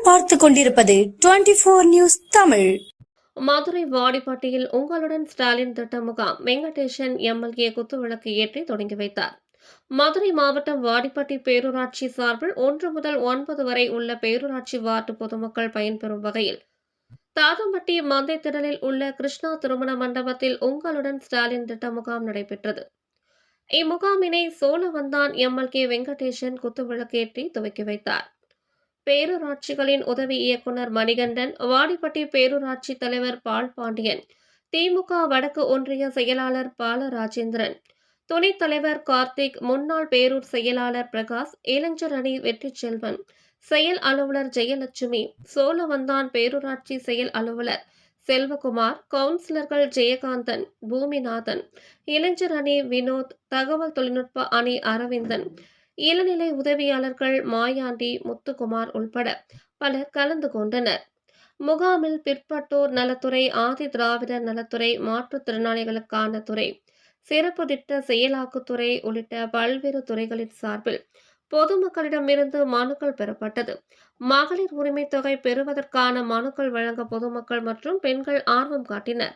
பார்த்து கொண்டிருப்பது 24 நியூஸ் தமிழ். மதுரை வாடிப்பட்டியில் உங்களுடன் ஸ்டாலின் திட்ட முகாம் வெங்கடேசன் எம்எல்ஏ குத்துவிளக்கு ஏற்றி தொடங்கி வைத்தார். மதுரை மாவட்டம் வாடிப்பட்டி பேரூராட்சி சார்பில் 1 முதல் 9 வரை உள்ள பேரூராட்சி வார்டு பொதுமக்கள் பயன்பெறும் வகையில் தாதம்பட்டி மந்தை திடலில் உள்ள கிருஷ்ணா திருமண மண்டபத்தில் உங்களுடன் ஸ்டாலின் திட்ட முகாம் நடைபெற்றது. இம்முகாமினை சோழவந்தான் எம்எல்ஏ வெங்கடேசன் குத்துவிளக்கேற்றி துவக்கி வைத்தார். பேரூராட்சிகளின் உதவி இயக்குநர் மணிகண்டன், வாடிப்பட்டி பேரூராட்சி தலைவர் பால் பாண்டியன், திமுக வடக்கு ஒன்றிய செயலாளர் பாலராஜேந்திரன், துணைத் தலைவர் கார்த்திக், முன்னாள் பேரூர் செயலாளர் பிரகாஷ், இளைஞர் அணி வெற்றிச்செல்வன், செயல் அலுவலர் ஜெயலட்சுமி, சோழவந்தான் பேரூராட்சி செயல் அலுவலர் செல்வகுமார், கவுன்சிலர்கள் ஜெயகாந்தன், பூமிநாதன், இளைஞர் அணி வினோத், தகவல் தொழில்நுட்ப அணி அரவிந்தன், இளநிலை உதவியாளர்கள் மாயாண்டி, முத்துக்குமார் உள்பட பலர் கலந்து கொண்டனர். முகாமில் பிற்பட்டோர் நலத்துறை, ஆதி திராவிடர் நலத்துறை, மாற்றுத்திறனாளிகளுக்கான துறை, சிறப்பு திட்ட செயலாக்குத்துறை உள்ளிட்ட பல்வேறு துறைகளின் சார்பில் பொதுமக்களிடமிருந்து மனுக்கள் பெறப்பட்டது. மகளிர் உரிமை தொகை பெறுவதற்கான மனுக்கள் வழங்க பொதுமக்கள் மற்றும் பெண்கள் ஆர்வம் காட்டினர்.